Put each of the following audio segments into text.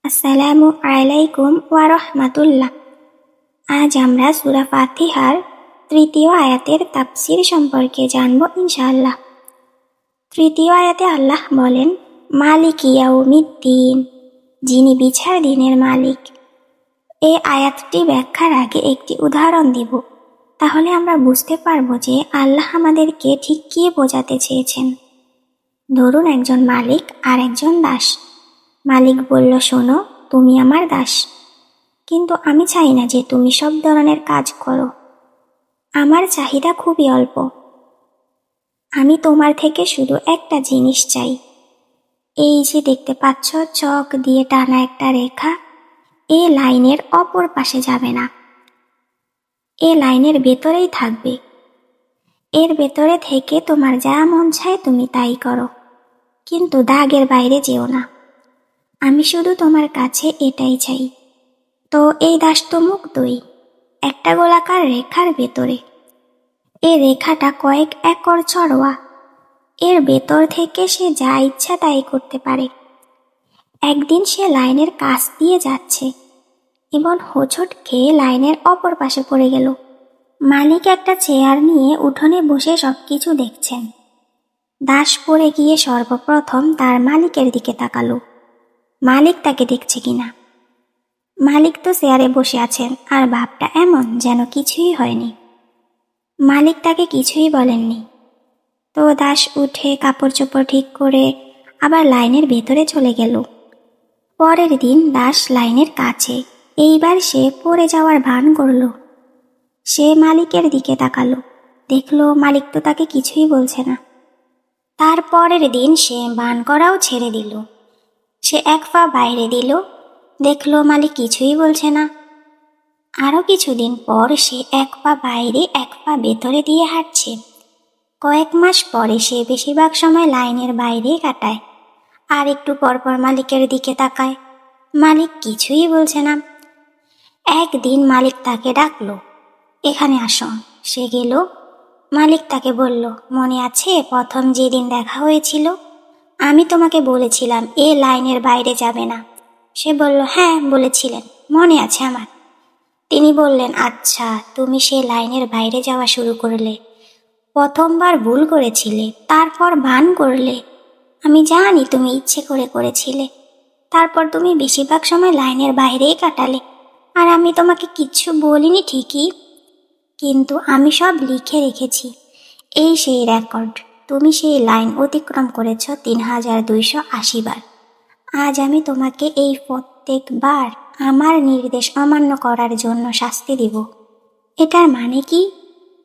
আসসালামু আলাইকুম ওয়া রাহমাতুল্লাহ। আজ আমরা সূরা ফাতিহার তৃতীয় আয়াতের তাফসীর সম্পর্কে জানব ইনশাআল্লাহ। তৃতীয় আয়াতে আল্লাহ বলেন, মালিক ইয়াউমিদ্দিন, যিনি বিচার দিনের মালিক। এই আয়াতটি ব্যাখ্যার আগে একটি উদাহরণ দিব, তাহলে আমরা বুঝতে পারবো যে আল্লাহ আমাদেরকে ঠিক কী বোঝাতে চেয়েছেন। ধরুন একজন মালিক আর একজন দাস। মালিক বলল, শোনো, তুমি আমার দাস, কিন্তু আমি চাই না যে তুমি সব ধরনের কাজ করো। আমার চাহিদা খুবই অল্প। আমি তোমার থেকে শুধু একটা জিনিস চাই। এই যে দেখতে পাচ্ছ চক দিয়ে টানা একটা রেখা, এই লাইনের অপর পাশে যাবে না, এই লাইনের ভেতরেই থাকবে। এর ভেতরে থেকে তোমার যা মন চায় তুমি তাই করো, কিন্তু দাগের বাইরে যেও না। আমি শুধু তোমার কাছে এটাই চাই। তো এই দাস তো মুক্তই, একটা গোলাকার রেখার ভেতরে। এই রেখাটা কয়েক একর চড়োয়া, এর ভেতর থেকে সে যা ইচ্ছা তাই করতে পারে। একদিন সে লাইনের কাছ দিয়ে যাচ্ছে এবং হোঁচট খেয়ে লাইনের অপর পাশে পড়ে গেল। মালিক একটা চেয়ার নিয়ে উঠোনে বসে সবকিছু দেখছেন। দাস পড়ে গিয়ে সর্বপ্রথম তার মালিকের দিকে তাকালো, মালিক তাকে দেখছে কিনা। মালিক তো চেয়ারে বসে আছেন আর ভাবটা এমন যেন কিছুই হয়নি। মালিক তাকে কিছুই বলেননি। তো দাস উঠে কাপড় চোপড় ঠিক করে আবার লাইনের ভেতরে চলে গেল। পরের দিন দাস লাইনের কাছে, এইবার সে পড়ে যাওয়ার ভান করল। সে মালিকের দিকে তাকালো, দেখলো মালিক তো তাকে কিছুই বলছে না। তারপরের দিন সে ভান করাও ছেড়ে দিল। সে এক পা বাইরে দিল, দেখলো মালিক কিছুই বলছে না। আরও কিছুদিন পর সে এক পা বাইরে এক পা ভেতরে দিয়ে হাঁটছে। কয়েক মাস পরে সে বেশিরভাগ সময় লাইনের বাইরেই কাটায়। আর একটু পরপর মালিকের দিকে তাকায়, মালিক কিছুই বলছে না। একদিন মালিক তাকে ডাকলো, এখানে আসো। সে গেল। মালিক তাকে বলল, মনে আছে প্রথম যেদিন দেখা হয়েছিল? আমি তোমাকে বলেছিলাম এ লাইনের বাইরে যাবে না। সে বলল, হ্যাঁ বলেছিলেন, মনে আছে আমার। তিনি বললেন, আচ্ছা, তুমি সে লাইনের বাইরে যাওয়া শুরু করলে। প্রথমবার ভুল করেছিলে, তারপর ভান করলে। আমি জানি তুমি ইচ্ছে করে করেছিলে। তারপর তুমি বেশিরভাগ সময় লাইনের বাইরেই কাটালে। আর আমি তোমাকে কিচ্ছু বলিনি ঠিকই, কিন্তু আমি সব লিখে রেখেছি। এই সেই রেকর্ড। তুমি সেই লাইন অতিক্রম করেছ 3280 বার। আজ আমি তোমাকে এই প্রত্যেকবার আমার নির্দেশ অমান্য করার জন্য শাস্তি দিব। এটার মানে কি?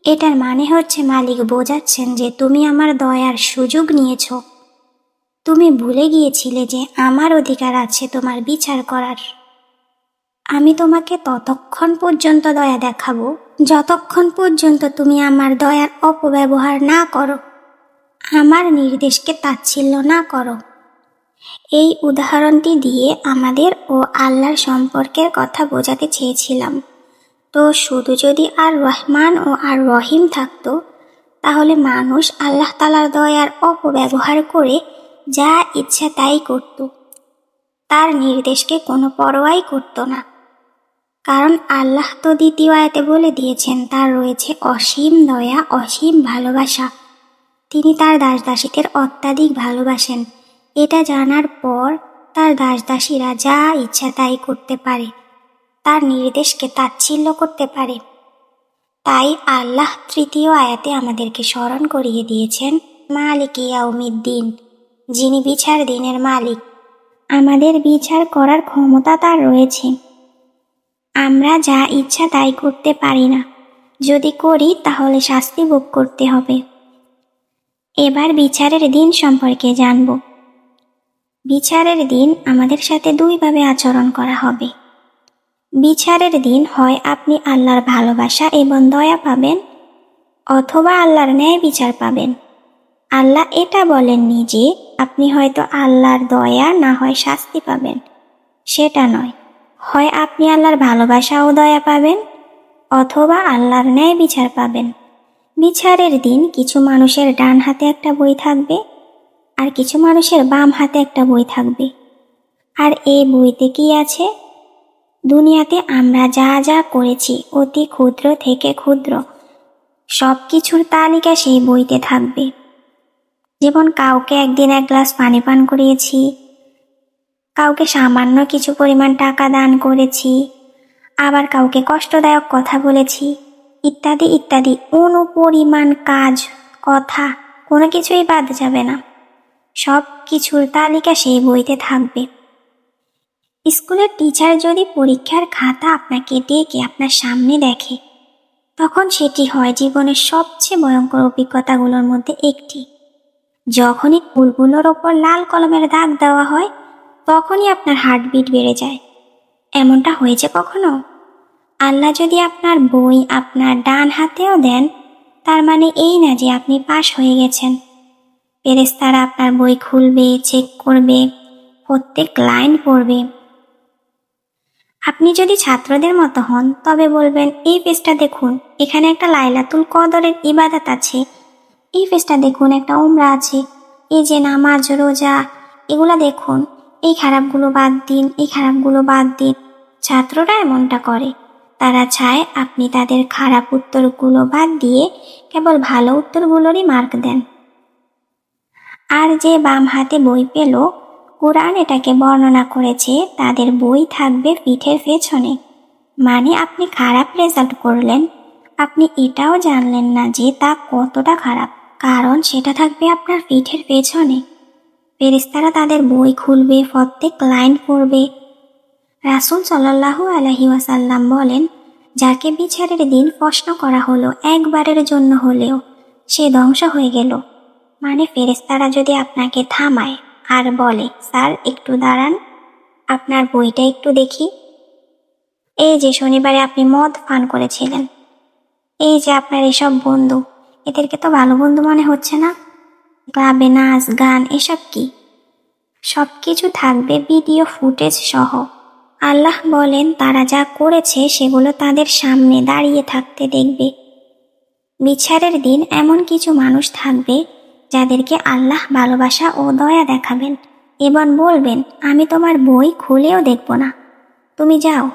এটার মানে হচ্ছে মালিক বোঝাচ্ছেন যে তুমি আমার দয়ার সুযোগ নিয়েছ। তুমি ভুলে গিয়েছিলে যে আমার অধিকার আছে তোমার বিচার করার। আমি তোমাকে ততক্ষণ পর্যন্ত দয়া দেখাবো যতক্ষণ পর্যন্ত তুমি আমার দয়ার অপব্যবহার না করো, আমার নির্দেশকে তাচ্ছিল্য না করো। এই উদাহরণটি দিয়ে আমাদের ও আল্লাহর সম্পর্কের কথা বোঝাতে চেয়েছিলাম। তো শুধু যদি আর রহমান ও আর রহিম থাকতো, তাহলে মানুষ আল্লাহ তাআলার দয়ার অপব্যবহার করে যা ইচ্ছা তাই করত, তার নির্দেশকে কোনো পরোয়াই করত না। কারণ আল্লাহ তো দ্বিতীয় আয়াতে বলে দিয়েছেন তার রয়েছে অসীম দয়া, অসীম ভালোবাসা। তিনি তার দাসদাসীদের অত্যাধিক ভালোবাসেন। এটা জানার পর তার দাসদাসীরা যা ইচ্ছা তাই করতে পারে, তার নির্দেশকে তাচ্ছিল্য করতে পারে। তাই আল্লাহ তৃতীয় আয়াতে আমাদেরকে স্মরণ করিয়ে দিয়েছেন, মালিক ইয়াউমিদ্দিন, যিনি বিচার দিনের মালিক। আমাদের বিচার করার ক্ষমতা তার রয়েছে। আমরা যা ইচ্ছা তাই করতে পারি না। যদি করি তাহলে শাস্তি ভোগ করতে হবে। এবার বিচারের দিন সম্পর্কে জানব। বিচারের দিন আমাদের সাথে দুইভাবে আচরণ করা হবে। বিচারের দিন হয় আপনি আল্লাহর ভালোবাসা এবং দয়া পাবেন, অথবা আল্লাহর ন্যায় বিচার পাবেন। আল্লাহ এটা বলেননি যে আপনি হয়তো আল্লাহর দয়া না হয় শাস্তি পাবেন, সেটা নয়। হয় আপনি আল্লাহর ভালোবাসা ও দয়া পাবেন, অথবা আল্লাহর ন্যায় বিচার পাবেন। বিচারের দিন কিছু মানুষের ডান হাতে একটা বই থাকবে আর কিছু মানুষের বাম হাতে একটা বই থাকবে। আর এই বইতে কি আছে? দুনিয়াতে আমরা যা যা করেছি, অতি ক্ষুদ্র থেকে ক্ষুদ্র সব কিছুর তালিকা সেই বইতে থাকবে। যেমন কাউকে একদিন এক গ্লাস পানি পান করিয়েছি, কাউকে সামান্য কিছু পরিমাণ টাকা দান করেছি, আবার কাউকে কষ্টদায়ক কথা বলেছি, ইত্যাদি ইত্যাদি। অনুপরিমাণ কাজ, কথা, কোনো কিছুই বাদ যাবে না। সব কিছুর তালিকা সেই বইতে থাকবে। স্কুলের টিচার যদি পরীক্ষার খাতা আপনাকে ডেকে আপনার সামনে দেখে, তখন সেটি হয় জীবনের সবচেয়ে ভয়ঙ্কর অভিজ্ঞতাগুলোর মধ্যে একটি। যখনই ভুলগুলোর ওপর লাল কলমের দাগ দেওয়া হয়, তখনই আপনার হার্টবিট বেড়ে যায়। এমনটা হয়েছে কখনো? আল্লাহ যদি আপনার বই আপনার ডান হাতেও দেন, তার মানে এই না যে আপনি পাশ হয়ে গেছেন। ফেরেশতারা আপনার বই খুলবে, চেক করবে, প্রত্যেক লাইন পড়বে। আপনি যদি ছাত্রদের মতো হন, তবে বলবেন, এই পেজটা দেখুন, এখানে একটা লাইলাতুল কদরের ইবাদত আছে। এই পেজটা দেখুন, একটা উমরা আছে। এই যে নামাজ, রোজা, এগুলা দেখুন। এই খারাপগুলো বাদ দিন, এই খারাপগুলো বাদ দিন। ছাত্ররা এমনটা করে। তারা চায় আপনি তাদের খারাপ উত্তরগুলো বাদ দিয়ে কেবল ভালো উত্তরগুলোরই মার্ক দেন। আর যে বাম হাতে বই পেল, কোরআন এটাকে বর্ণনা করেছে, তাদের বই থাকবে পিঠের পেছনে। মানে আপনি খারাপ রেজাল্ট করলেন, আপনি এটাও জানলেন না যে তা কতটা খারাপ, কারণ সেটা থাকবে আপনার পিঠের পেছনে। ফেরেশতারা তাদের বই খুলবে, প্রত্যেক লাইন পড়বে। রাসূল সাল্লাল্লাহু আলাইহি ওয়াসাল্লাম বলেন, যাকে বিচারের দিন প্রশ্ন করা হলো একবারের জন্য হলেও, সে ধ্বংস হয়ে গেল। মানে ফেরেশতারা যদি আপনাকে থামায় আর বলে, স্যার একটু দাঁড়ান, আপনার বইটা একটু দেখি। এই যে শনিবারে আপনি মদ পান করেছিলেন, এই যে আপনার এসব বন্ধু, এদেরকে তো ভালো বন্ধু মনে হচ্ছে না। ক্লাবে নাচ গান এসব কি? সব কিছু থাকবে ভিডিও ফুটেজ সহ। আল্লাহ বলেন, তারা যা করেছে সেগুলো তাদের সামনে দাঁড়িয়ে থাকতে দেখবে। বিচারের দিন এমন কিছু মানুষ থাকবে যাদেরকে আল্লাহ ভালোবাসা ও দয়া দেখাবেন এবং বলবেন, আমি তোমার বই খুলেও দেখব না, তুমি যাও।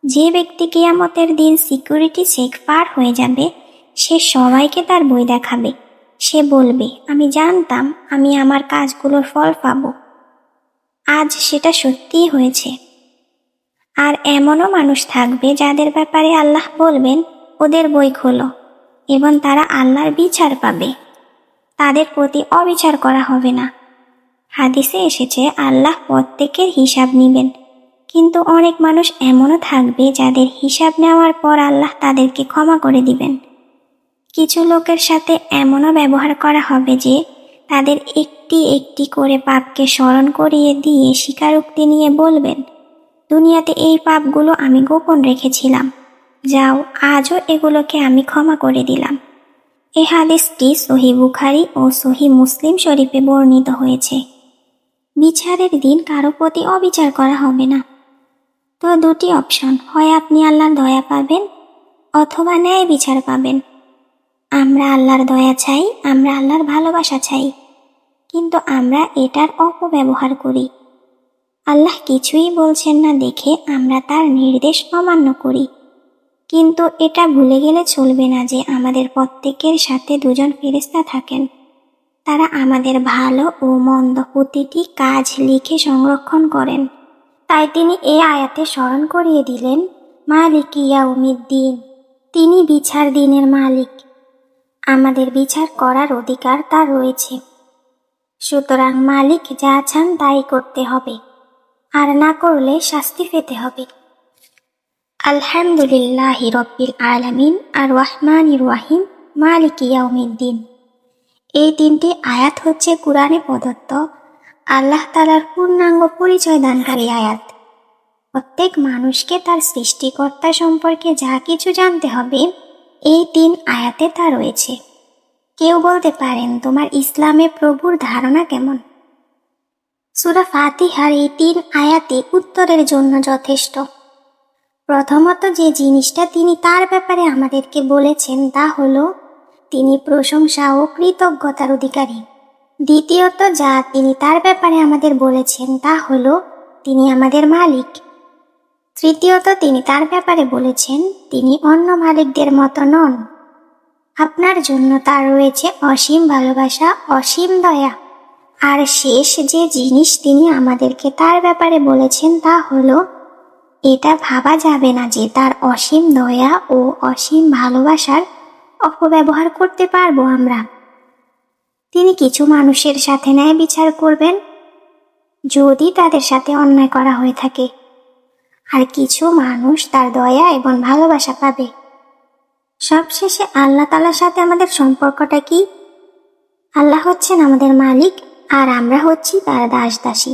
যে ব্যক্তি কিয়ামতের দিন সিকিউরিটি চেক পার হয়ে যাবে, সে সবাইকে তার বই দেখাবে। সে বলবে, আমি জানতাম আমি আমার কাজগুলোর ফল পাব। আজ সেটা সত্যিই হয়েছে। আর এমনও মানুষ থাকবে যাদের ব্যাপারে আল্লাহ বলবেন, ওদের বই খোলো, এবং তারা আল্লাহর বিচার পাবে। তাদের প্রতি অবিচার করা হবে না। হাদিসে এসেছে, আল্লাহ প্রত্যেকের হিসাব নিবেন। কিন্তু অনেক মানুষ এমনও থাকবে যাদের হিসাব নেওয়ার পর আল্লাহ তাদেরকে ক্ষমা করে দিবেন। কিছু লোকের সাথে এমনও ব্যবহার করা হবে যে তাদের একটি একটি করে পাপকে স্মরণ করিয়ে দিয়ে স্বীকারোক্তি নিয়ে বলবেন, দুনিয়াতে এই পাপগুলো আমি গোপন রেখেছিলাম, যাও আজও এগুলোকে আমি ক্ষমা করে দিলাম। এই হাদিসটি সহিহ বুখারী ও সহিহ মুসলিম শরীফে বর্ণিত হয়েছে। বিচারের দিন কারো প্রতি অবিচার করা হবে না। তো দুটি অপশন, হয় আপনি আল্লাহর দয়া পাবেন অথবা ন্যায় বিচার পাবেন। আমরা আল্লাহর দয়া চাই, আমরা আল্লাহর ভালোবাসা চাই, কিন্তু আমরা এটার অপব্যবহার করি। আল্লাহ কিছুই বলছেন না দেখে আমরা তার নির্দেশ অমান্য করি। কিন্তু এটা ভুলে গেলে চলবে না যে আমাদের প্রত্যেকের সাথে দুজন ফেরেশতা থাকেন। তারা আমাদের ভালো ও মন্দ প্রতিটি কাজ লিখে সংরক্ষণ করেন। তাই তিনি এই আয়াতে স্মরণ করিয়ে দিলেন, মালিক ইয়াউমিদ্দিন, তিনি বিচার দিনের মালিক। আমাদের বিচার করার অধিকার তার রয়েছে। সুতরাং মালিক যা চান তাই করতে হবে, আর না করলে শাস্তি পেতে হবে। আলহামদুলিল্লাহি রব্বিল আলামিন আর রহমানির রহিম মালিক ইয়াউমিদ্দিন। এই তিনটি আয়াত হচ্ছে কুরআনে প্রদত্ত আল্লাহ তাআলার পূর্ণাঙ্গ পরিচয় দানকারী আয়াত। প্রত্যেক মানুষকে তার সৃষ্টিকর্তা সম্পর্কে যা কিছু জানতে হবে, এই তিন আয়াতে তা রয়েছে। কেউ বলতে পারেন, তোমার ইসলামে প্রভুর ধারণা কেমন? সূরা ফাতিহার এই তিন আয়াতে উত্তরের জন্য যথেষ্ট। প্রথমত, যে জিনিসটা তিনি তার ব্যাপারে আমাদেরকে বলেছেন তা হলো, তিনি প্রশংসা ও কৃতজ্ঞতার অধিকারী। দ্বিতীয়ত, যা তিনি তার ব্যাপারে আমাদের বলেছেন তা হলো, তিনি আমাদের মালিক। তৃতীয়ত, তিনি তার ব্যাপারে বলেছেন, তিনি অন্য মালিকদের মতো নন। আপনার জন্য তার রয়েছে অসীম ভালোবাসা, অসীম দয়া। আর শেষ যে জিনিস তিনি আমাদেরকে তার ব্যাপারে বলেছেন তা হলো, এটা ভাবা যাবে না যে তার অসীম দয়া ও অসীম ভালোবাসার অপব্যবহার করতে পারবো আমরা। তিনি কিছু মানুষের সাথে ন্যায় বিচার করবেন যদি তাদের সাথে অন্যায় করা হয়ে থাকে, আর কিছু মানুষ তার দয়া এবং ভালোবাসা পাবে। সবশেষে আল্লাহ তাআলার সাথে আমাদের সম্পর্কটা কি? আল্লাহ হচ্ছেন আমাদের মালিক, আর আমরা হচ্ছি তার দাস দাসী।